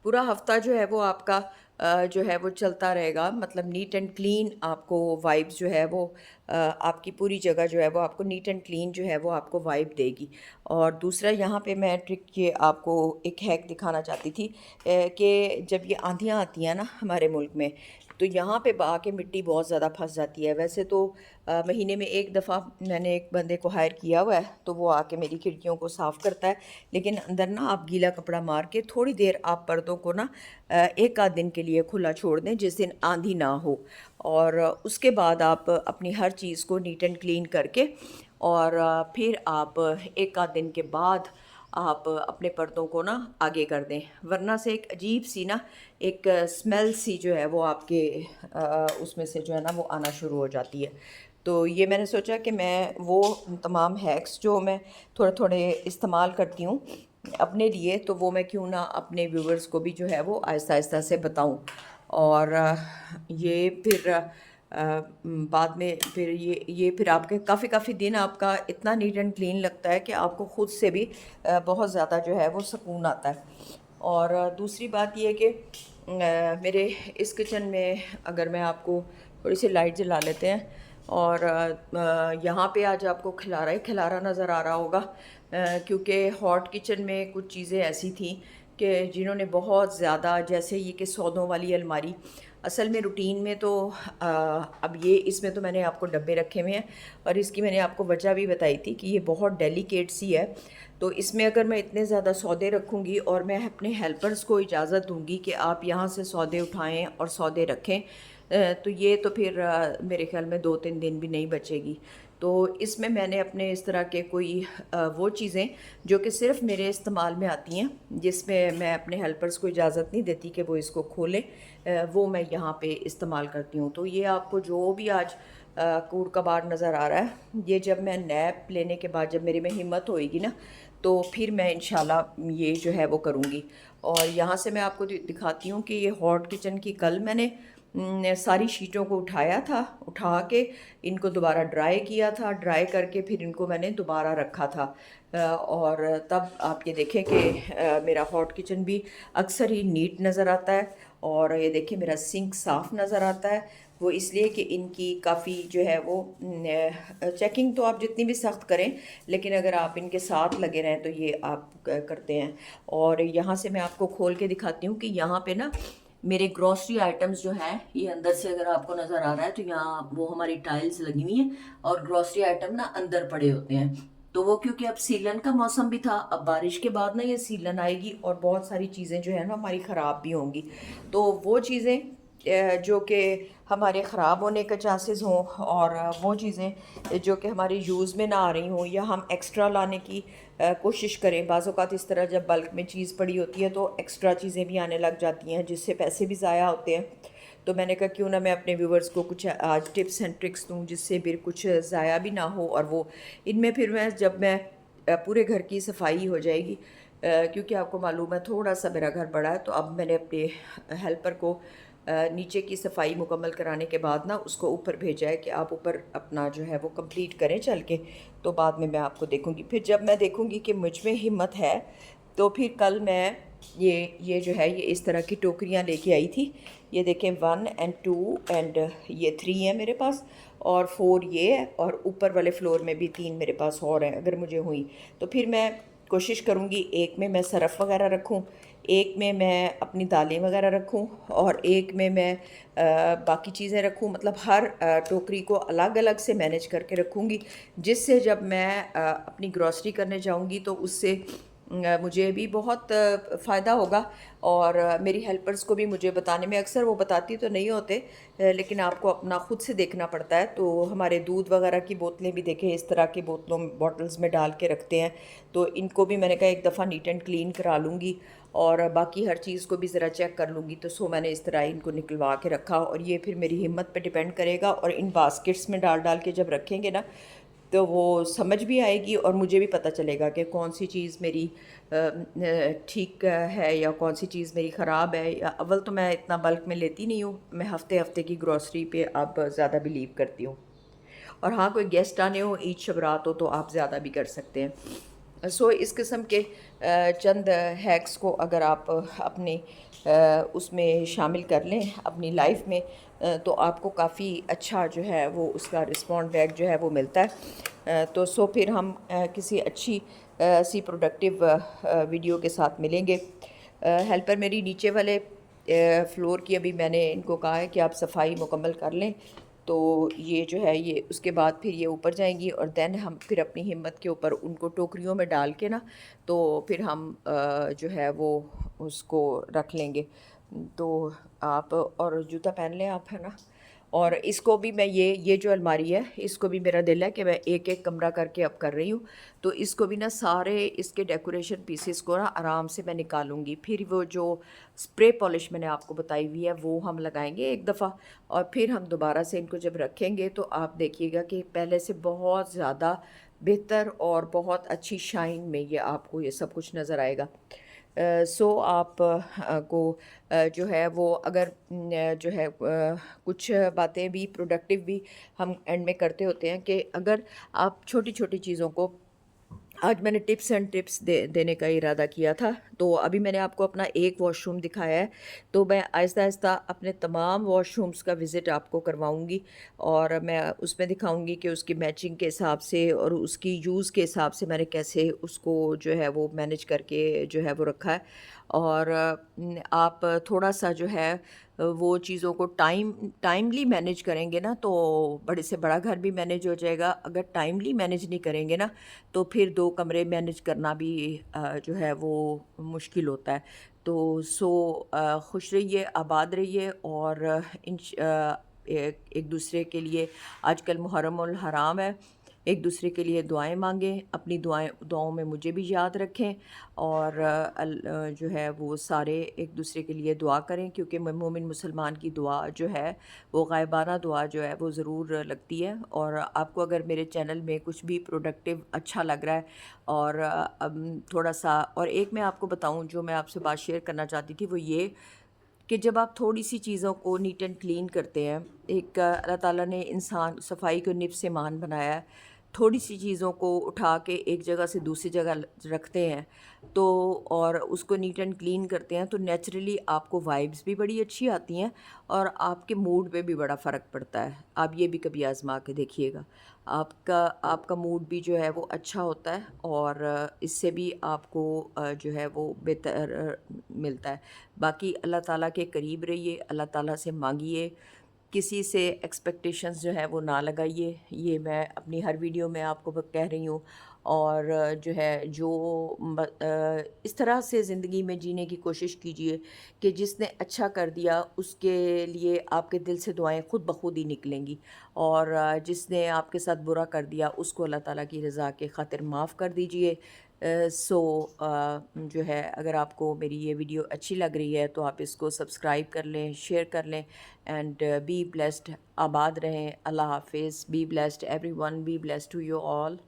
पूरा हफ्ता जो है वो आपका जो है वो चलता रहेगा, मतलब नीट एंड क्लीन आपको वाइब्स जो है वो आपकी पूरी जगह जो है वो आपको नीट एंड क्लीन जो है वो आपको वाइब देगी। और दूसरा यहाँ पे मैं ट्रिक ये आपको एक हैक दिखाना चाहती थी कि जब ये आंधियाँ आती हैं ना हमारे मुल्क में, तो यहाँ पे आके मिट्टी बहुत ज़्यादा फंस जाती है। वैसे तो महीने में एक दफ़ा मैंने एक बंदे को हायर किया हुआ है, तो वो आके मेरी खिड़कियों को साफ़ करता है। लेकिन अंदर ना आप गीला कपड़ा मार के थोड़ी देर आप पर्दों को ना एक आध दिन के लिए खुला छोड़ दें, जिस दिन आंधी ना हो। और उसके बाद आप अपनी हर चीज़ को नीट एंड क्लीन करके और फिर आप एक आध दिन के बाद आप अपने पर्दों को ना आगे कर दें, वरना से एक अजीब सी ना एक स्मेल सी जो है वो आपके उसमें से जो है ना वो आना शुरू हो जाती है। तो ये मैंने सोचा कि मैं वो तमाम हैक्स जो मैं थोड़े थोड़े इस्तेमाल करती हूँ अपने लिए, तो वो मैं क्यों ना अपने व्यूवर्स को भी जो है वो आहिस्ता आहिस्ता से बताऊँ। और ये फिर बाद में फिर ये फिर आपके काफ़ी काफ़ी दिन आपका इतना नीट एंड क्लीन लगता है कि आपको ख़ुद से भी बहुत ज़्यादा जो है वो सुकून आता है। और दूसरी बात ये है कि मेरे इस किचन में अगर मैं आपको थोड़ी सी लाइट जला लेते हैं, और यहाँ पे आज आपको खिलारा ही खिलारा नज़र आ रहा होगा, क्योंकि हॉट किचन में कुछ चीज़ें ऐसी थी कि जिन्होंने बहुत ज़्यादा, जैसे ये कि सौदों वाली अलमारी, असल में रूटीन में तो अब ये इसमें तो मैंने आपको डब्बे रखे हुए हैं, और इसकी मैंने आपको वजह भी बताई थी कि ये बहुत डेलिकेट सी है। तो इसमें अगर मैं इतने ज़्यादा सौदे रखूँगी और मैं अपने हेल्पर्स को इजाज़त दूँगी कि आप यहाँ से सौदे उठाएँ और सौदे रखें, तो ये तो फिर मेरे ख़्याल में 2-3 दिन भी नहीं बचेगी। तो इसमें मैंने अपने इस तरह के कोई वो चीज़ें जो कि सिर्फ़ मेरे इस्तेमाल में आती हैं, जिसमें मैं अपने हेल्पर्स को इजाज़त नहीं देती कि वो इसको खोलें, वो मैं यहाँ पे इस्तेमाल करती हूँ। तो ये आपको जो भी आज कूड़ कबाड़ नज़र आ रहा है, ये जब मैं नैप लेने के बाद जब मेरे में हिम्मत होएगी ना, तो फिर मैं इंशाल्लाह ये जो है वो करूँगी। और यहाँ से मैं आपको दिखाती हूँ कि ये हॉट किचन की कल मैंने सारी शीटों को उठाया था, उठा के इनको दोबारा ड्राई किया था, ड्राई करके फिर इनको मैंने दोबारा रखा था। और तब आप ये देखें कि मेरा हॉट किचन भी अक्सर ही नीट नज़र आता है। और ये देखिए मेरा सिंक साफ़ नज़र आता है। वो इसलिए कि इनकी काफ़ी जो है वो चेकिंग तो आप जितनी भी सख्त करें, लेकिन अगर आप इनके साथ लगे रहें तो ये आप करते हैं। और यहाँ से मैं आपको खोल के दिखाती हूँ कि यहाँ पे ना मेरे ग्रॉसरी आइटम्स जो हैं, ये अंदर से अगर आपको नज़र आ रहा है तो यहाँ वो हमारी टाइल्स लगी हुई हैं और ग्रॉसरी आइटम ना अंदर पड़े होते हैं। तो वो क्योंकि अब सीलन का मौसम भी था, अब बारिश के बाद ना ये सीलन आएगी और बहुत सारी चीज़ें जो है ना हमारी ख़राब भी होंगी। तो वो चीज़ें जो कि हमारे ख़राब होने के चांसेस हों, और वो चीज़ें जो कि हमारे यूज़ में ना आ रही हों, या हम एक्स्ट्रा लाने की कोशिश करें। बाज़ औक़ात इस तरह जब बल्क में चीज़ पड़ी होती है तो एक्स्ट्रा चीज़ें भी आने लग जाती हैं, जिससे पैसे भी ज़ाया होते हैं। तो मैंने कहा क्यों ना मैं अपने व्यूवर्स को कुछ आज टिप्स एंड ट्रिक्स दूँ, जिससे फिर कुछ ज़ाया भी ना हो। और वो इनमें फिर मैं जब मैं पूरे घर की सफाई हो जाएगी, क्योंकि आपको मालूम है थोड़ा सा मेरा घर बड़ा है, तो अब मैंने अपने हेल्पर को नीचे की सफाई मुकम्मल कराने के बाद ना उसको ऊपर भेजा है कि आप ऊपर अपना जो है वो कंप्लीट करें चल के। तो बाद में मैं आपको देखूंगी, फिर जब मैं देखूंगी कि मुझ में हिम्मत है, तो फिर कल मैं ये जो है ये इस तरह की टोकरियां लेके आई थी। ये देखें 1 एंड 2 एंड ये 3 है मेरे पास, और 4 ये है, और ऊपर वाले फ्लोर में भी 3 मेरे पास और हैं अगर मुझे हुई। तो फिर मैं कोशिश करूँगी एक में मैं सरफ़ वगैरह रखूँ, एक में मैं अपनी दालें वगैरह रखूँ, और एक में मैं बाकी चीज़ें रखूँ। मतलब हर टोकरी को अलग अलग से मैनेज करके रखूँगी, जिससे जब मैं अपनी ग्रॉसरी करने जाऊँगी तो उससे मुझे भी बहुत फ़ायदा होगा। और मेरी हेल्पर्स को भी मुझे बताने में, अक्सर वो बताती तो नहीं होते, लेकिन आपको अपना ख़ुद से देखना पड़ता है। तो हमारे दूध वगैरह की बोतलें भी देखें इस तरह की बॉटल्स में डाल के रखते हैं, तो इनको भी मैंने कहा एक दफ़ा नीट एंड क्लीन करा लूँगी, और बाकी हर चीज़ को भी ज़रा चेक कर लूँगी। तो सो मैंने इस तरह इनको निकलवा के रखा, और ये फिर मेरी हिम्मत पे डिपेंड करेगा। और इन बास्केट्स में डाल डाल के जब रखेंगे ना, तो वो समझ भी आएगी, और मुझे भी पता चलेगा कि कौन सी चीज़ मेरी ठीक है या कौन सी चीज़ मेरी ख़राब है। या अव्वल तो मैं इतना बल्क में लेती नहीं हूँ, मैं हफ़्ते हफ़्ते की ग्रॉसरी पे अब ज़्यादा बिलीव करती हूँ। और हाँ, कोई गेस्ट आने हो, ईद शब रात हो, तो आप ज़्यादा भी कर सकते हैं। सो इस किस्म के चंद हैक्स को अगर आप अपने उसमें शामिल कर लें अपनी लाइफ में, तो आपको काफ़ी अच्छा जो है वो उसका रिस्पॉन्ड बैक जो है वो मिलता है। तो सो फिर हम किसी अच्छी सी प्रोडक्टिव वीडियो के साथ मिलेंगे। हेल्पर मेरी नीचे वाले फ्लोर की अभी मैंने इनको कहा है कि आप सफाई मुकम्मल कर लें, तो ये जो है ये उसके बाद फिर ये ऊपर जाएंगी और देन हम फिर अपनी हिम्मत के ऊपर उनको टोकरियों में डाल के ना, तो फिर हम जो है वो उसको रख लेंगे। तो आप और जूता पहन लें आप, है ना। और इसको भी मैं ये जो अलमारी है इसको भी मेरा दिल है कि मैं एक एक कमरा करके अब कर रही हूँ। तो इसको भी ना सारे इसके डेकोरेशन पीसेस को ना आराम से मैं निकालूंगी, फिर वो जो स्प्रे पॉलिश मैंने आपको बताई हुई है वो हम लगाएंगे एक दफ़ा, और फिर हम दोबारा से इनको जब रखेंगे तो आप देखिएगा कि पहले से बहुत ज़्यादा बेहतर और बहुत अच्छी शाइन में ये आपको ये सब कुछ नज़र आएगा। सो आप को जो है वो अगर जो है कुछ बातें भी प्रोडक्टिव भी हम एंड में करते होते हैं कि अगर आप छोटी छोटी चीज़ों को, आज मैंने टिप्स एंड टिप्स देने का इरादा किया था, तो अभी मैंने आपको अपना एक वॉशरूम दिखाया है, तो मैं आहिस्ता आहिस्ता अपने तमाम वॉशरूम्स का विज़िट आपको करवाऊंगी और मैं उसमें दिखाऊंगी कि उसकी मैचिंग के हिसाब से और उसकी यूज़ के हिसाब से मैंने कैसे उसको जो है वो मैनेज करके जो है वो रखा है। और आप थोड़ा सा जो है वो चीज़ों को टाइमली मैनेज करेंगे ना, तो बड़े से बड़ा घर भी मैनेज हो जाएगा। अगर टाइमली मैनेज नहीं करेंगे ना, तो फिर 2 कमरे मैनेज करना भी जो है वो मुश्किल होता है। तो खुश रहिए, आबाद रहिए और एक एक दूसरे के लिए, आजकल मुहर्रमुल हराम है, एक दूसरे के लिए दुआएं मांगें, अपनी दुआओं में मुझे भी याद रखें और जो है वो सारे एक दूसरे के लिए दुआ करें, क्योंकि मोमिन मुसलमान की दुआ जो है वो गायबाना दुआ जो है वो ज़रूर लगती है। और आपको अगर मेरे चैनल में कुछ भी प्रोडक्टिव अच्छा लग रहा है और थोड़ा सा और एक मैं आपको बताऊं जो मैं आपसे बात शेयर करना चाहती थी, वो ये कि जब आप थोड़ी सी चीज़ों को नीट एंड क्लीन करते हैं, एक अल्लाह ताला ने इंसान सफाई को निफ़ से मान बनाया है, थोड़ी सी चीज़ों को उठा के एक जगह से दूसरी जगह रखते हैं, तो और उसको नीट एंड क्लीन करते हैं, तो नेचुरली आपको वाइब्स भी बड़ी अच्छी आती हैं और आपके मूड पे भी बड़ा फ़र्क पड़ता है। आप ये भी कभी आज़मा के देखिएगा, आपका आपका मूड भी जो है वो अच्छा होता है और इससे भी आपको जो है वो बेहतर मिलता है। बाकी अल्लाह ताला के करीब रहिए, अल्लाह ताला से मांगिए, किसी से एक्सपेक्टेशंस जो है वो ना लगाइए, ये मैं अपनी हर वीडियो में आपको कह रही हूँ। और जो है जो इस तरह से ज़िंदगी में जीने की कोशिश कीजिए कि जिसने अच्छा कर दिया उसके लिए आपके दिल से दुआएं खुद ब खुद ही निकलेंगी, और जिसने आपके साथ बुरा कर दिया उसको अल्लाह ताला की रज़ा के खातिर माफ़ कर दीजिए। जो है अगर आपको मेरी ये वीडियो अच्छी लग रही है तो आप इसको सब्सक्राइब कर लें, शेयर कर लें एंड बी ब्लेस्ड। आबाद रहें। अल्लाह हाफिज़। Be blessed everyone, be blessed to you all.